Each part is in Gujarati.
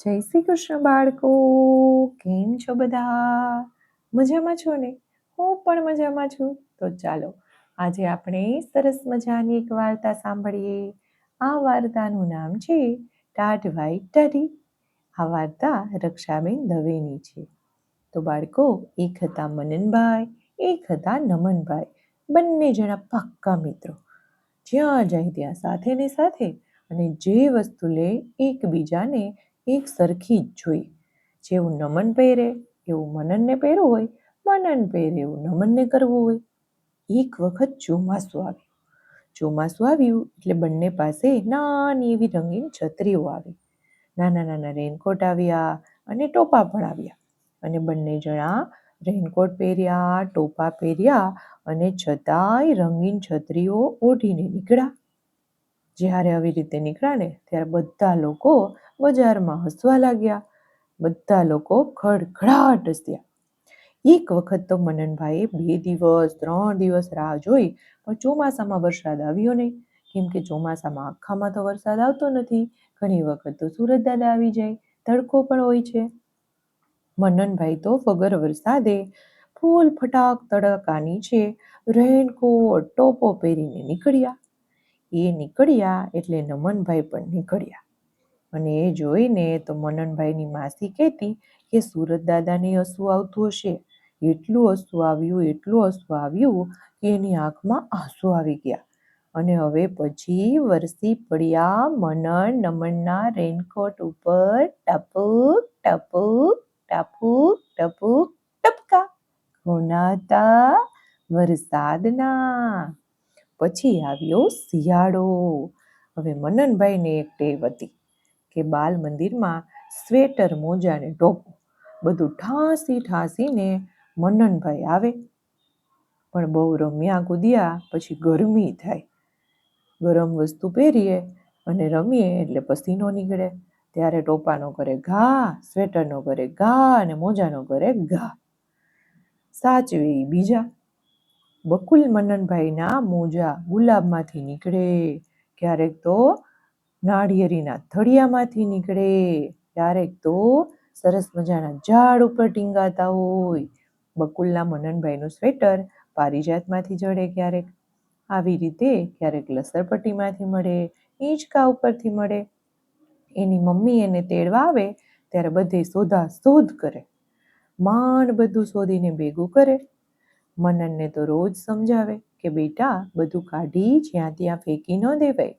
જય શ્રી કૃષ્ણ બાળકો, કેમ છો બધા? મજામાં છો ને? હું પણ મજામાં છું. તો ચાલો આજે આપણે સરસ મજાની એક વાર્તા સાંભળીએ. આ વાર્તાનું નામ છે ટાઢવાઈ ટાઢી. આ વાર્તા રક્ષાબેન દવેની છે. તો બાળકો, એક હતા મનનભાઈ, એક હતા નમનભાઈ. બંને જણા પાક્કા મિત્રો. જ્યાં જાય ત્યાં સાથે ને સાથે, અને જે વસ્તુ લે એકબીજાને એક સરખી જ જોઈએ. જેવું નમન પહેરે એવું મનનને પહેરવું હોય, મનન પહેરે એવું નમનને કરવું હોય. એક વખત ચોમાસું આવ્યું. ચોમાસું આવ્યું એટલે બંને પાસે નાની એવી રંગીન છત્રીઓ આવી. નાના નાના રેનકોટ આવ્યા અને ટોપા પણ આવ્યા. અને બંને જણા રેનકોટ પહેર્યા, ટોપા પહેર્યા અને છતાંય રંગીન છત્રીઓ ઓઢીને નીકળ્યા. જ્યારે આવી રીતે નીકળ્યા ને ત્યારે બધા લોકો બજારમાં હસવા લાગ્યા. બધા લોકો ખડખડાટ હસ્યા. એક વખત તો મનનભાઈએ 2 દિવસ 3 દિવસ રાહ જોઈ, પણ ચોમાસામાં વરસાદ આવ્યો નહીં. કેમ કે ચોમાસામાં આખામાં તો વરસાદ આવતો નથી. ઘણી વખત તો સુરત દાદા આવી જાય, તડકો પણ હોય છે. મનનભાઈ તો વગર વરસાદે ફૂલ ફટાક તડકા નીચે રેનકોટ ટોપો પહેરીને નીકળ્યા. એ નીકળ્યા એટલે નમનભાઈ પણ નીકળ્યા. અને એ જોઈને તો મનનભાઈની માસી કહેતી કે સુરત દાદાને હસવું આવતું હશે. એટલું હસવું આવ્યું કે એની આંખમાં આંસુ આવી ગયા. અને હવે પછી વરસી પડ્યા મનન નમનના રેનકોટ ઉપર ટપુક ટપુક ટપુક ટપુક ટપકા. કોના હતા? વરસાદના. પછી આવ્યો શિયાળો. હવે મનનભાઈને એક ટેવ હતી કે બાલ મંદિરમાં સ્વેટર, મોજા ને ટોપો બધું ઠાંસીને મનનભાઈ આવે. પણ બહુ રમ્યા કૂદ્યા પછી ગરમી થાય. ગરમ વસ્તુ પહેરીએ અને રમીએ એટલે પસીનો નીકળે. ત્યારે ટોપાનો કરે ઘા, સ્વેટરનો કરે ઘા અને મોજાનો કરે ઘા. સાચવે ઈ બીજા. બકુલ મનનભાઈના મોજા ગુલાબમાંથી નીકળે, ક્યારેક તો નાળિયેરીના થળિયામાંથી નીકળે, ક્યારેક તો સરસ મજાના ઝાડ ઉપર ટીંગાતા હોય. બકુલના મનનભાઈનું સ્વેટર પારિજાતમાંથી જડે ક્યારેક. આવી રીતે ક્યારેક લસરપટ્ટીમાંથી મળે, હિંચકા ઉપરથી મળે. એની મમ્મી એને તેડવા આવે ત્યારે બધે શોધાશોધ કરે. માંડ બધું શોધીને ભેગું કરે. મનનને તો રોજ સમજાવે કે બેટા, બધું કાઢી જ્યાં ત્યાં ફેંકી ન દેવાય,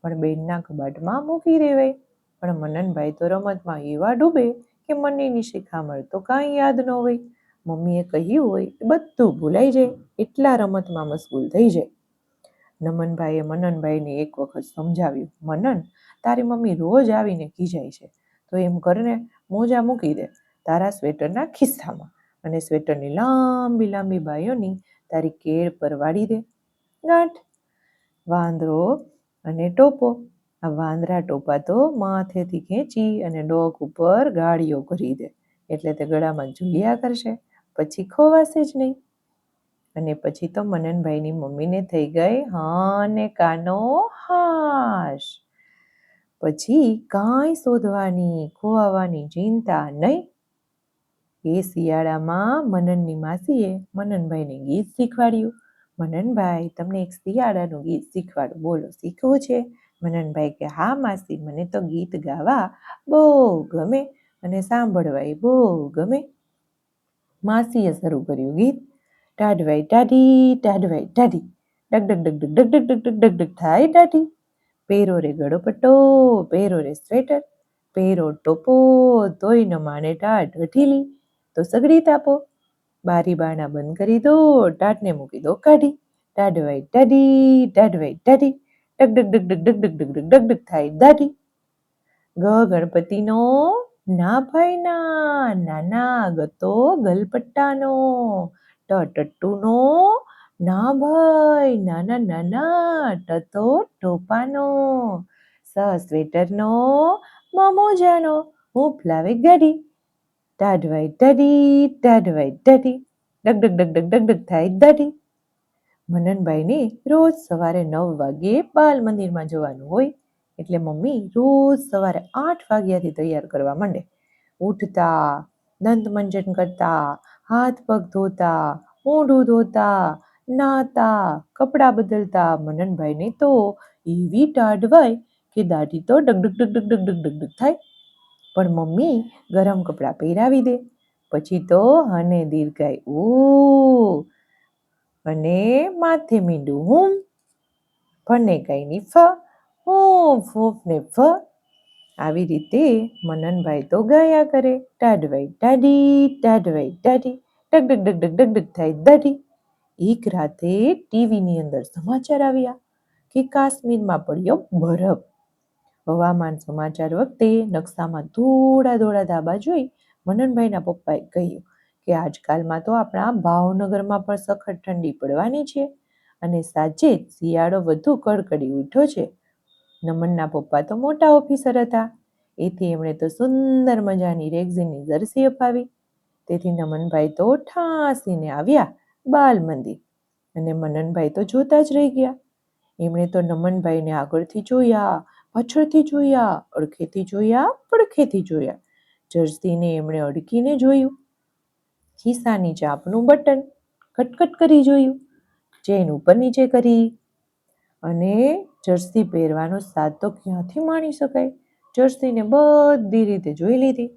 પણ બેનના કબાટમાં મૂકી દેવાય. પણ મનનભાઈ તો રમતમાં એવા ડૂબે કે મમ્મીની શિખામણ તો કાંઈ યાદ ન હોય. મમ્મીએ કહ્યું હોય એ બધું ભૂલાઈ જાય, એટલા રમતમાં મશગુલ થઈ જાય. નમનભાઈએ મનનભાઈને એક વખત સમજાવ્યું, મનન, તારી મમ્મી રોજ આવીને ખીજાય છે, તો એમ કરને, મોજા મૂકી દે તારા સ્વેટરના ખિસ્સામાં અને સ્વેટરની લાંબી લાંબી બાયોની તારી કેળ પર વાળી દે. ગાંઠ. વાંદરો અને ટોપો. આ વાંદરા ટોપા તો માથેથી ખેંચી અને ડોક ઉપર ગાળીઓ કરી દે, એટલે તે ગળામાં ઝૂલ્યા કરશે, પછી ખોવાશે જ નહીં. અને પછી તો મનનભાઈની મમ્મીને થઈ ગઈ હા ને કાનો હાશ. પછી કાંઈ શોધવાની ખોવાવાની ચિંતા નહીં. એ શિયાળામાં મનનની માસીએ મનનભાઈને ગીત શીખવાડ્યું. મનનભાઈ, તમને એક શિયાળાનું ગીત શીખવાડું, બોલો શીખવું છે? મનનભાઈ કે હા માસી, મને તો ગીત ગાવા બહુ ગમે અને સાંભળવાય બહુ ગમે. માસીએ શરૂ કર્યું ગીત. ટાઢવાઈ ટાઢી, ટાઢવાઈ ટાઢી, ડગ ડગ ડગ ડગ ડગ ડગ ડગ ડગ ડગ થાય ટાઢી. પહેરો રે ગળપટ્ટો, પહેરો રે સ્વેટર, પહેરો ટોપો, તોય ન માને ટાઢ ઢીલી. તો સગડી તાપો, બારી બારણા બંધ કરી દો, ટાઢને મૂકી દો કાઢી. ટાઢવાઈ ટાઢી, ટાઢવાઈ ટાઢી, ડગ ડગ ડગ ડગ ડગ ડગ ડગ ડગ ડગ થાય દાઢી. ગણપતિનો, ના ભાઈ ના, નાના ગતો ગલપટ્ટાનો. ટટ્ટુનો, ના ભાઈ, નાના નાના ટતો ટોપાનો. સ્વેટરનો, મોજાનો, હું ફ્લાવે ગાડી. ટાઢવાઈ ટાઢી, ટાઢવાઈ ટાઢી, ડગ ડગ ડગ ડગ ડગ ડગ થાય દાઢી. મનનભાઈને રોજ સવારે 9 વાગ્યે બાલ મંદિરમાં જવાનું હોય, એટલે મમ્મી રોજ સવારે 8 વાગ્યાથી તૈયાર કરવા માંડે. ઉઠતા, દંતમંજન કરતા, હાથ પગ ધોતા, મોઢું ધોતા, નાતા, કપડાં બદલતા. મનનભાઈને તો એવી ટાઢ હોય કે દાઢી તો ડગ ડગ ડગ ડગ ડગ ડગ ડગ થાય. પણ મમ્મી ગરમ કપડાં પહેરાવી દે. પછી તો હને દીર્ઘાય ઓ અને માથે મીંડું હું, ફને કઈની ફ, હું ફૂફ ને ફ. આવી રીતે મનનભાઈ તો ગાયા કરે. ટાઢવાઈ ટાઢી, ટાઢવાઈ ટાઢી, ડગ ડગ ડગ ડગ ડગ ડગ થાય દાઢી. એક રાતે ટીવીની અંદર સમાચાર આવ્યા કે કાશ્મીરમાં પડ્યો બરફ. હવામાન સમાચાર વખતે નકશામાં ધોળા ધોળા ધાબા જોઈ મનનભાઈના પપ્પાએ કહ્યું કે આજકાલમાં તો આપણા ભાવનગરમાં પણ સખત ઠંડી પડવાની છે અને સાચે જ શિયાળો વધુ કડકડી ઉઠ્યો છે. નમનના પપ્પા તો મોટા ઓફિસર હતા, એથી એમણે તો સુંદર મજાની રેક્ઝીનની જર્સી અપાવી. તેથી નમનભાઈ તો ઠાંસીને આવ્યા બાલ મંદિર અને મનનભાઈ તો જોતા જ રહી ગયા. એમણે તો નમનભાઈને આગળથી જોયા, પાછળથી જોયા, અડખેથી જોયા, પડખેથી જોયા. જર્સીને એમણે અડકીને જોયું, ખિસ્સાની ચાંપનું બટન ખટખટ કરી જોયું, ચેન ઉપર નીચે કરી અને જર્સી પહેરવાનો સ્વાદ તો ક્યાંથી માણી શકાય. જર્સીને બધી રીતે જોઈ લીધી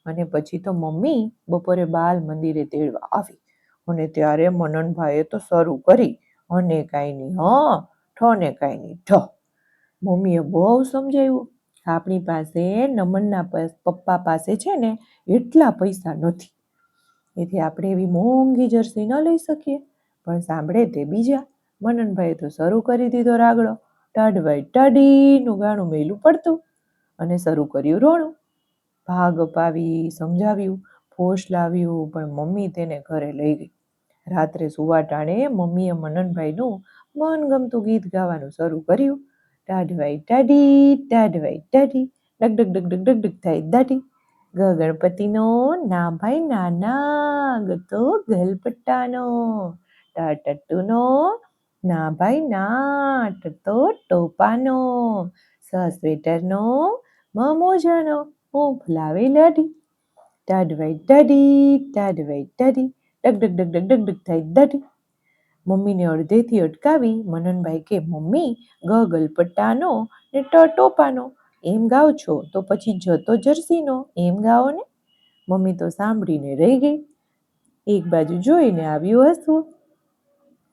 અને પછી તો મમ્મી બપોરે બાલ મંદિરે તેડવા આવી અને ત્યારે મનનભાઈએ તો શરૂ કરી અને કાંઈ નહીં ઠને કાંઈ નહીં ઠ. મમ્મીએ બહુ સમજાવ્યું, આપણી પાસે નમનના પપ્પા પાસે છે ને એટલા પૈસા નથી, એથી આપણે એવી મોંઘી જર્સી ન લઈ શકીએ. પણ સાંભળે તે બીજા. મનનભાઈએ તો શરૂ કરી દીધો રાગડો. ટાઢવાઈ ટાઢીનું ગાણું મેલું પડતું અને શરૂ કર્યું રોણું. ભાગ અપાવી, સમજાવ્યું, ફોશ લાવ્યું, પણ મમ્મી તેને ઘરે લઈ ગઈ. રાત્રે સુવા ટાણે મમ્મીએ મનનભાઈનું મનગમતું ગીત ગાવાનું શરૂ કર્યું. ટાઢવાઈ ટાઢી, ટાઢવાઈ ટાઢી, ડગ ડગ ડગ ડગ ડગ ડગ થાય દાઢી. ગણપતિનો ના ભાઈ નાના, ગતો ગલપટ્ટાનો. ટટુનો ના ભાઈ ના, ટતો ટોપાનો. સ્વેટરનો, મોજાનો, હું ફુલાવે લાઢી. ટાઢવાઈ ટાઢી, ટાઢવાઈ ટાઢી, ડગ ડગ ડગ ડગ ડગ ડગ થાય દાઢી. મમ્મીને અડધેથી અટકાવી મનનભાઈ કે મમ્મી ગલપટ્ટાનો ને ટોપાનો એમ ગાવ છો તો પછી જતો જર્સીનો એમ ગાઓ ને. મમ્મી તો સાંભળીને રહી ગઈ. એક બાજુ જોઈને આવ્યું હસવું.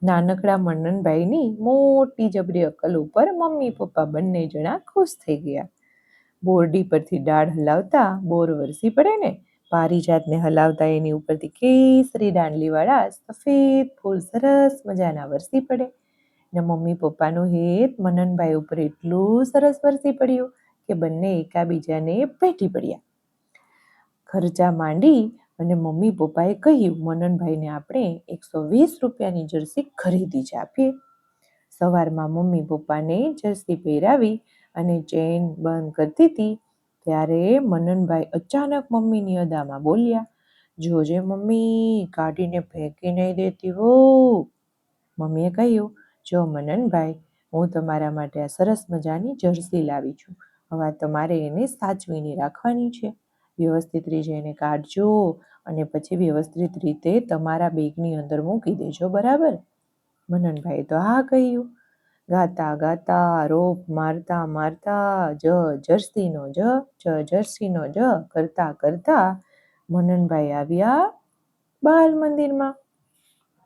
નાનકડા મનનભાઈની મોટી જબરી અકલ ઉપર મમ્મી પપ્પા બંને જણા ખુશ થઈ ગયા. બોરડી પરથી ડાળ હલાવતા બોર વરસી પડે ને, પારિજાતને હલાવતા એની ઉપરથી કેસરી દાંડલીવાળા સફેદ ફૂલ સરસ મજાના વરસી પડે ને મમ્મી પપ્પાનું હેત મનનભાઈ ઉપર એટલું સરસ વરસી પડ્યું કે બંને એકાબીજાને ભેટી પડ્યા. ખર્ચા માંડી અને મમ્મી પપ્પાએ કહ્યું મનનભાઈને આપણે 120 રૂપિયાની જર્સી ખરીદી જ આપીએ. સવારમાં મમ્મી પપ્પાને જર્સી પહેરાવી અને ચેન બંધ કરતી હતી ત્યારે મનનભાઈ અચાનક મમ્મીની અદામાં બોલ્યા, જોજે મમ્મી, કાઢીને ફેંકી નહીં દેતી હો. મમ્મીએ કહ્યું, જો મનનભાઈ, હું તમારા માટે આ સરસ મજાની જર્સી લાવી છું. હવે તમારે એને સાચવીને રાખવાની છે. વ્યવસ્થિત રીતે એને કાઢજો અને પછી વ્યવસ્થિત રીતે તમારા બેગની અંદર મૂકી દેજો, બરાબર? મનનભાઈએ તો હા કહ્યું. ગાતા ગાતા, રોપ મારતા મારતા, જર્સીનો જર્સીનો કરતા કરતા મનનભાઈ આવ્યા બાલ મંદિરમાં.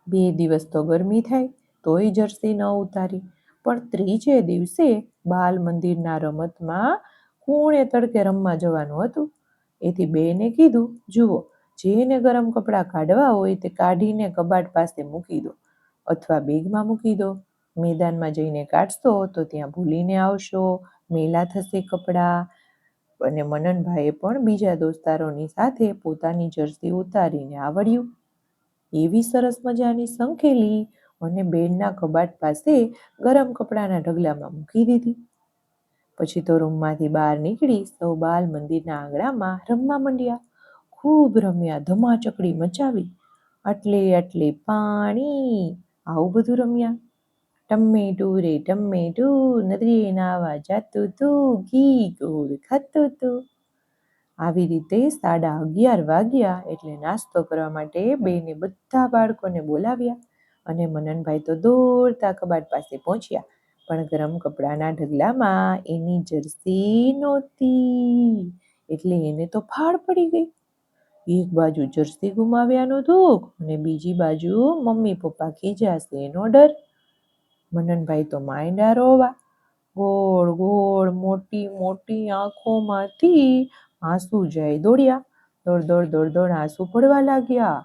2 દિવસ તો ગરમી થાય તોય જર્સી ન ઉતારી, પણ ત્રીજે દિવસે બાલ મંદિરના રમતમાં કૂણે તડકે રમવા જવાનું હતું. એથી બેને કીધું, જુઓ, જેને ગરમ કપડાં કાઢવા હોય તે કાઢીને કબાટ પાસે મૂકી દો અથવા બેગમાં મૂકી દો. મેદાનમાં જઈને કાઢશો તો ત્યાં ભૂલીને આવશો, મેલા થશે કપડાં. અને મનનભાઈએ પણ બીજા દોસ્તારોની સાથે પોતાની જર્સી ઉતારીને આવડ્યું. એવી સરસ મજાની સંકેલી અને બેનના કબાટ પાસે ગરમ કપડાના ઢગલામાં મૂકી દીધી. પછી તો રૂમમાંથી બહાર નીકળી સૌ બાલ મંદિરના આંગણામાં રમવા માંડ્યા. ખૂબ રમ્યા, ધમાચકડી મચાવી. આટલે આટલે પાણી, આવું બધું રમ્યા. ટમેટું રે ટમેટું, નદીએ નાવા જાતું તું, ઘી ગોળ ખાતું તું. આવી રીતે 11:30 વાગ્યા એટલે નાસ્તો કરવા માટે બેને બધા બાળકોને બોલાવ્યા અને મનનભાઈ તો દોડતા કબાટ પાસે પહોંચ્યા. પણ ગરમ કપડાના ઢગલામાં એની જર્સી નહોતી, એટલે એને તો ફાળ પડી ગઈ. એક બાજુ જર્સી ગુમાવ્યાનું દુઃખ અને બીજી બાજુ મમ્મી પપ્પા ખીજાશે એનો ડર. મનનભાઈ તો માંડ્યા રોવા. ગોળ ગોળ મોટી મોટી આંખોમાંથી આંસુ જાય દોડ્યા. દોડ દોડ દોડ દોડ આંસુ પડવા લાગ્યા.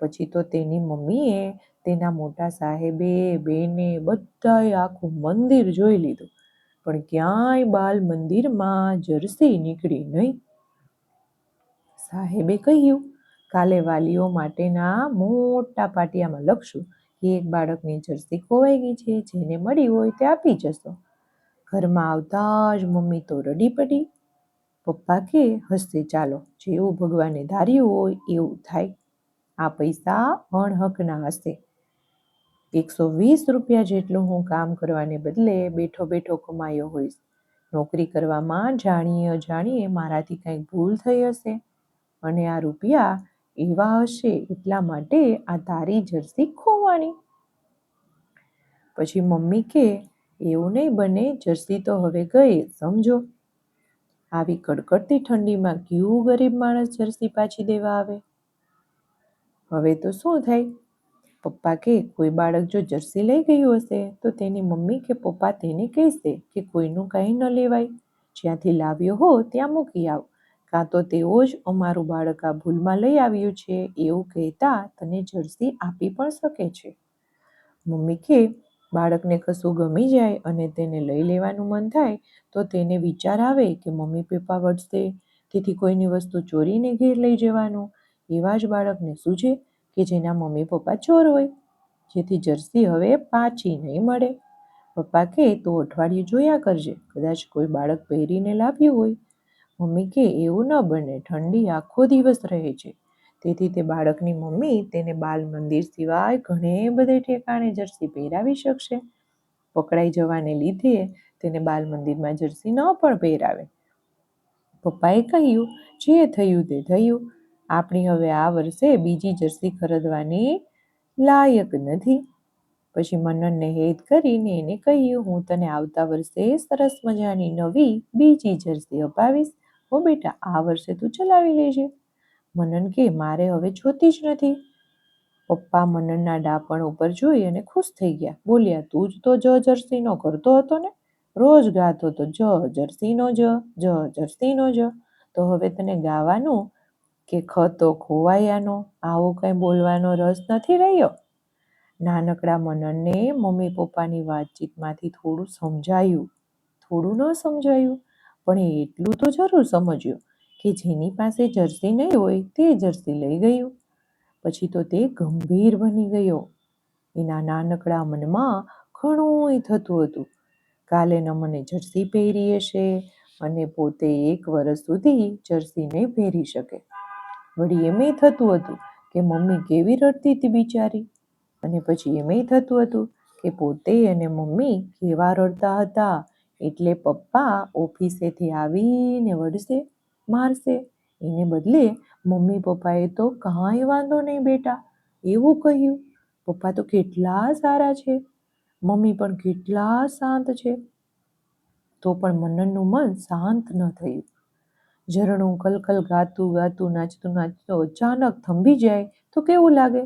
પછી તો તેની મમ્મીએ, તેના મોટા સાહેબે, બેને બધાએ આખું મંદિર જોઈ લીધું, પણ ક્યાંય બાલ મંદિરમાં જર્સી નીકળી નહીં. સાહેબે કહ્યું, કાલે વાલીઓ માટેના મોટા પાટિયામાં લખશું કે એક બાળકની જર્સી ખોવાઈ ગઈ છે, જેને મળી હોય તે આપી જશો. ઘરમાં આવતા જ મમ્મી તો રડી પડી. પપ્પા કે, હસતે ચાલો, જેવું ભગવાને ધાર્યું હોય એવું થાય. આ પૈસા અણહકના હશે. 120 રૂપિયા જેટલું હું કામ કરવાને બદલે બેઠો બેઠો કમાયો હોઈશ. નોકરી કરવામાં જાણીએ અજાણીએ મારાથી કંઈક ભૂલ થઈ હશે અને આ રૂપિયા એવા હશે એટલા માટે આ તારી જર્સી ખોવાની. પછી મમ્મી કે, એવું નહીં બને, જર્સી તો હવે ગઈ, સમજો. આવી કડકડતી ઠંડીમાં કયું ગરીબ માણસ જર્સી પાછી દેવા આવે? હવે તો શું થાય? પપ્પા કે, કોઈ બાળક જો જર્સી લઈ ગયું હશે તો તેની મમ્મી કે પપ્પા તેને કહેશે કે કોઈનું કંઈ ન લેવાય, જ્યાંથી લાવ્યો હો ત્યાં મૂકી આવ, કાં તો તેઓ જ અમારું બાળક આ ભૂલમાં લઈ આવ્યું છે એવું કહેતા તને જર્સી આપી પણ શકે છે. મમ્મી કે, બાળકને કશું ગમી જાય અને તેને લઈ લેવાનું મન થાય તો તેને વિચાર આવે કે મમ્મી પપ્પા વઢશે, તેથી કોઈની વસ્તુ ચોરીને ઘેર લઈ જવાનું. એવા જ બાળકને સૂઝે કે જેના મમ્મી પપ્પા ચોર હોય, જેથી જર્સી હવે પાછી નહીં મળે. પપ્પા કે, તું અઠવાડિયું જોયા કરજે, કદાચ કોઈ બાળક પહેરીને લાવ્યું હોય. મમ્મી કે, એવું ન બને, ઠંડી આખો દિવસ રહે છે, તેથી તે બાળકની મમ્મી તેને બાલ મંદિર સિવાય ઘણે બધે ઠેકાણે જર્સી પહેરાવી શકશે. પકડાઈ જવાને લીધે તેને બાલ મંદિરમાં જર્સી ન પણ પહેરાવે. પપ્પાએ કહ્યું, જે થયું તે થયું, આપણી હવે આ વર્ષે બીજી જર્સી ખરીદવાની લાયક નથી. પછી મનનને હેત કરીને એને કહ્યું, હું તને આવતા વર્ષે સરસ મજાની નવી બીજી જર્સી અપાવીશ. હો બેટા, આ વર્ષે તું ચલાવી લેજે. મનન કે, મારે હવે જોતી જ નથી. પપ્પા મનનના ડાપણ ઉપર જોઈ અને ખુશ થઈ ગયા. બોલ્યા, તું જ તો જર્સીનો કરતો હતો ને, રોજ ગાતો તો જર્સીનો જર્સીનો જ. તો હવે તને ગાવાનું કે ખતો ખોવાયાનો આવો કંઈ બોલવાનો રસ નથી રહ્યો? નાનકડા મનનને મમ્મી પપ્પાની વાતચીતમાંથી થોડું સમજાયું, થોડું ન સમજાયું, પણ એટલું તો જરૂર સમજ્યું કે જેની પાસે જર્સી નહીં હોય તે જર્સી લઈ ગયું. પછી તો તે ગંભીર બની ગયો. એના નાનકડા મનમાં ઘણુંય થતું હતું. કાલે ન મને જર્સી પહેરી હશે અને પોતે 1 વર્ષ સુધી જર્સી નહીં પહેરી શકે. વળી એમેય થતું હતું કે મમ્મી કેવી રડતી હતી બિચારી, અને પછી એમેય થતું હતું કે પોતે અને મમ્મી કેવા રડતા હતા, એટલે પપ્પા ઓફિસેથી આવીને વઢશે, મારશે. એને બદલે મમ્મી પપ્પાએ તો કાંઈ વાંધો નહીં બેટા એવું કહ્યું. પપ્પા તો કેટલા સારા છે, મમ્મી પણ કેટલા શાંત છે. તો પણ મનનનું મન શાંત ન થયું. ઝરણું કલકલ ગાતું ગાતું નાચતું નાચતું અચાનક થંભી જાય તો કેવું લાગે?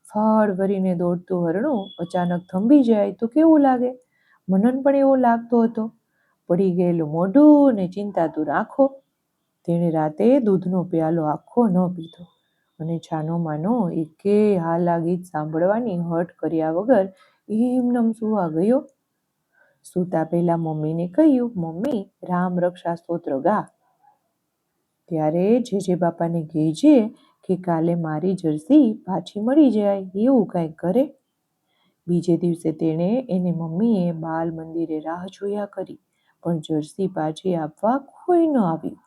ફળ ભરીને દોડતું હરણું અચાનક થંભી જાય તો કેવું લાગે? મનન પણ એવો લાગતો હતો. પડી ગયેલું મોઢું ને ચિંતાતુર આંખો. તેણે રાતે દૂધનો પ્યાલો આખો ન પીધો અને છાનો માનો એકેય હાલા ગીત સાંભળવાની હઠ કર્યા વગર એમનેમ સૂવા ગયો. સૂતા પહેલા મમ્મીને કહ્યું, મમ્મી રામ રક્ષા સ્તોત્ર ગા. ત્યારે જેજે બાપાને કહેજે કે કાલે મારી જર્સી પાછી મળી જાય એવું કંઈક કરે. બીજે દિવસે તેણે એને મમ્મીએ બાલ મંદિરે રાહ જોયા કરી, પણ જર્સી પાછી આપવા કોઈ ન આવ્યું.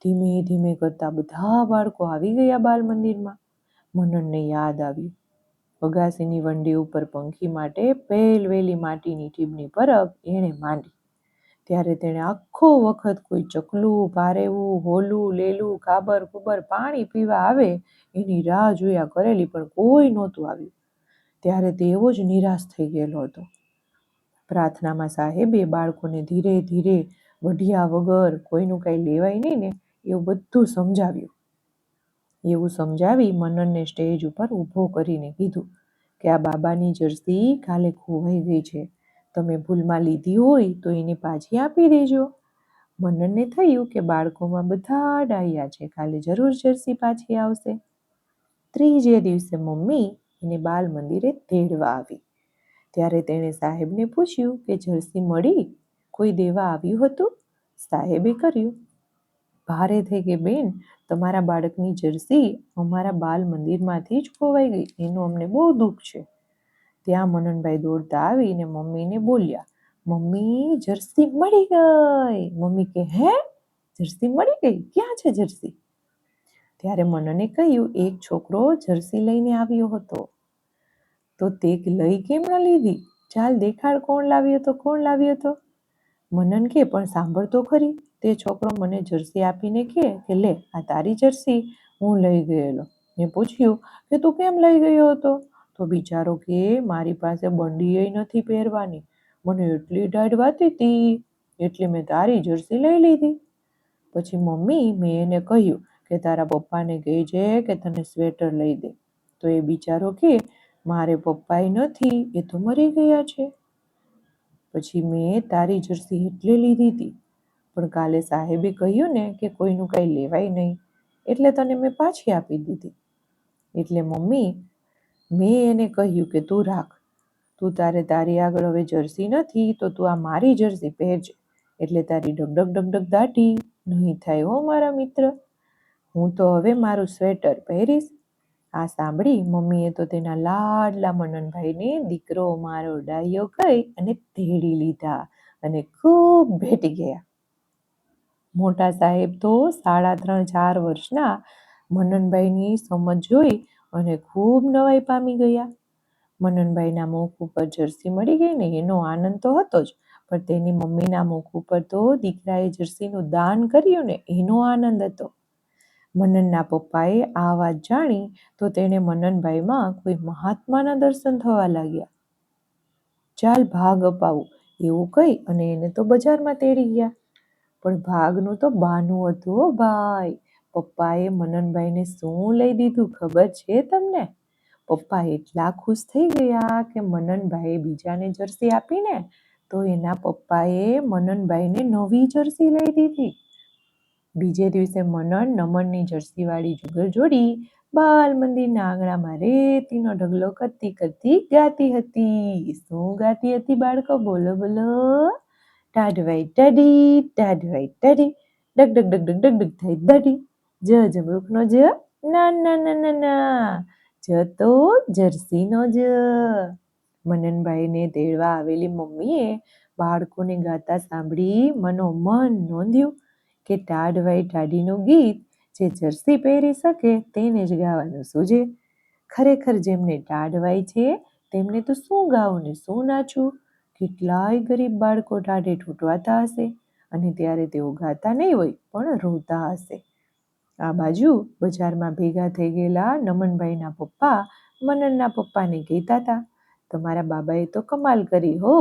ધીમે ધીમે કરતા બધા બાળકો આવી ગયા બાલ મંદિરમાં. મનનને યાદ આવ્યું, અગાસીની વંડી ઉપર પંખી માટે પહેલવેલી માટીની ટીબની પરબ એણે માંડી. ત્યારે તેણે આખો વખત કોઈ ચકલું, પારેવું, હોલું, લેલું, કાબર કુબર પાણી પીવા આવે એની રાહ જોયા કરેલી, પણ કોઈ નહોતું આવ્યું. ત્યારે તે એવો જ નિરાશ થઈ ગયેલો હતો. પ્રાર્થનામાં સાહેબે બાળકોને ધીરે ધીરે વઢિયા વગર કોઈનું કાંઈ લેવાય નહીં ને એવું બધું સમજાવ્યું. એવું સમજાવી મનનને સ્ટેજ ઉપર ઊભો કરીને કીધું કે આ બાબાની જર્સી કાલે ખોવાઈ ગઈ છે. તમે ભૂલમાં લીધી હોય તો એને પાછી આપી દેજો. મનનને થયું કે બાળકોમાં બધા ડાયા છે, કાલે જરૂર જર્સી પાછી આવશે. ત્રીજે દિવસે મમ્મી એને બાલ મંદિરે તેડવા આવી. ત્યારે તેણે સાહેબને પૂછ્યું કે જર્સી મળી? કોઈ દેવા આવ્યું હતું? સાહેબે કર્યું. ભારે થઈ કે બેન, તમારા બાળકની જર્સી અમારા બાલ મંદિરમાંથી જ ખોવાઈ ગઈ, એનું અમને બહુ દુઃખ છે. ત્યાં મનનભાઈ દોડતા આવીને મમ્મીને બોલ્યા, મમ્મી જર્સી મળી ગઈ. મમ્મી કે હે, જર્સી મળી ગઈ? ક્યાં છે જર્સી? ત્યારે મનને કહ્યું, એક છોકરો જર્સી લઈને આવ્યો હતો. તો તે લઈ કેમ ન લીધી? ચાલ દેખાડ કોણ લાવ્યો તો, કોણ લાવ્યો તો? મનન કે પણ સાંભળ તો ખરી, તે છોકરો મને જર્સી આપીને કે લે આ તારી જર્સી, હું લઈ ગયેલો. મેં પૂછ્યું કે તું કેમ લઈ ગયો હતો? તો બિચારો કે મારી પાસે બંડીએ નથી પહેરવાની, મને એટલી ટાઢ વાતી હતી એટલે મેં તારી જર્સી લઈ લીધી. પછી મમ્મી મેં એને કહ્યું કે તારા પપ્પાને કહેજે કે તને સ્વેટર લઈ દે. તો એ બિચારો કે મારે પપ્પાએ નથી, એ તો મરી ગયા છે. પછી મેં તારી જર્સી એટલે લીધી હતી, પણ કાલે સાહેબે કહ્યું ને કે કોઈનું કાંઈ લેવાય નહીં, એટલે તને મેં પાછી આપી દીધી. એટલે મમ્મી મેં એને કહ્યું કે તું રાખ, તું તારી આગળ હવે જર્સી નથી તો તું આ મારી જર્સી પહેરજે, એટલે તારી ડગડગ ડગડગ દાઢી નહીં થાય હો મારા મિત્ર. હું તો હવે મારું સ્વેટર પહેરીશ. આ સાંભળી મમ્મીએ તો તેના લાડલા મનનભાઈને દીકરો મારો ડાયો કહી અને તેડી લીધા અને ખૂબ ભેટી ગયા. મોટા સાહેબ તો 3.5-4 વર્ષના મનનભાઈની સમજ જોઈ અને ખૂબ નવાઈ પામી ગયા. મનનભાઈના મુખ ઉપર જર્સી મળી ગઈ ને એનો આનંદ તો હતો જ, પણ તેની મમ્મીના મુખ ઉપર તો દીકરાએ જર્સીનું દાન કર્યું ને એનો આનંદ હતો. મનનના પપ્પાએ આ વાત જાણી તો તેણે મનનભાઈમાં કોઈ મહાત્માના દર્શન થવા લાગ્યા. ચાલ ભાગ અપાવું એવું કહી અને એને તો બજારમાં તેડી ગયા. પણ ભાગનું તો બહાનું હતું હો ભાઈ. પપ્પાએ મનનભાઈને શું લઈ દીધું ખબર છે તમને? પપ્પા એટલા ખુશ થઈ ગયા કે મનનભાઈએ બીજાને જર્સી આપીને તો એના પપ્પાએ મનનભાઈને નવી જર્સી લઈ દીધી. બીજે દિવસે મનન નમનની જર્સીવાળી જુગલ જોડી બાલ મંદિરના આંગણામાં રેતીનો ઢગલો કરતી કરતી ગાતી હતી. શું ગાતી હતી બાળકો? બોલો બોલો. ટાઢવાઈ ટાઢી, ટાઢવાઈ ટાઢી, ડગ ડગ ડગ ડગ ડગ ડગ થાય દાઢી. જ જમરૂખનો જ, ના ના ના ના ના, જ તો જર્સીનો જ. મનનભાઈને તેડવા આવેલી મમ્મીએ બાળકોને ગાતા સાંભળી મનોમન નોંધ્યું કે ટાઢવાઈ ટાઢીનું ગીત જે જર્સી પહેરી શકે તેને જ ગાવાનું સૂઝે. ખરેખર જેમને ટાઢવાઈ છે તેમને તો શું ગાવું ને શું નાચવું? કેટલાય ગરીબ બાળકો ટાઢે ઠૂંઠવાતા હશે અને ત્યારે તેઓ ગાતા નહીં હોય પણ રોતા હશે. આ બાજુ બજારમાં ભેગા થઈ ગયેલા નમનભાઈના પપ્પા મનનના પપ્પાને કહેતા હતા, તમારા બાબાએ તો કમાલ કરી હો.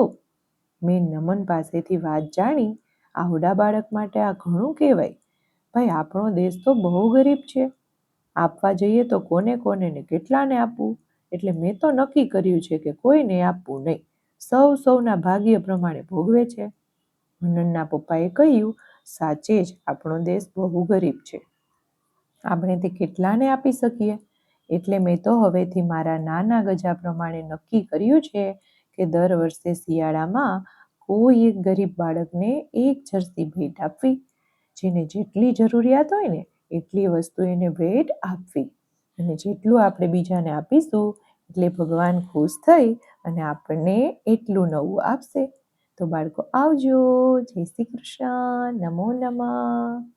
મેં નમન પાસેથી વાત જાણી, આવડા બાળક માટે આ ઘણું કહેવાય. ભાઈ આપણો દેશ તો બહુ ગરીબ છે. આપવા જઈએ તો કોને કોને ને કેટલાને આપવું? એટલે મેં તો નક્કી કર્યું છે કે કોઈને આપવું નહીં. સૌના ભાગ્ય પ્રમાણે ભોગવે છે. મનનના પપ્પાએ કહ્યું, સાચે જ આપણો દેશ બહુ ગરીબ છે. આપણે તે કેટલાને આપી શકીએ? એટલે મેં તો હવેથી મારા નાના ગજા પ્રમાણે નક્કી કર્યું છે કે દર વર્ષે શિયાળામાં કોઈ એક ગરીબ બાળકને એક જર્સી ભેટ આપવી. જેને જેટલી જરૂરિયાત હોય ને એટલી વસ્તુ એને ભેટ આપવી. અને જેટલું આપણે બીજાને આપીશું એટલે ભગવાન ખુશ થઈ અને આપણને એટલું નવું આપશે. તો બાળકો આવજો. જય શ્રી કૃષ્ણ. નમો નમઃ.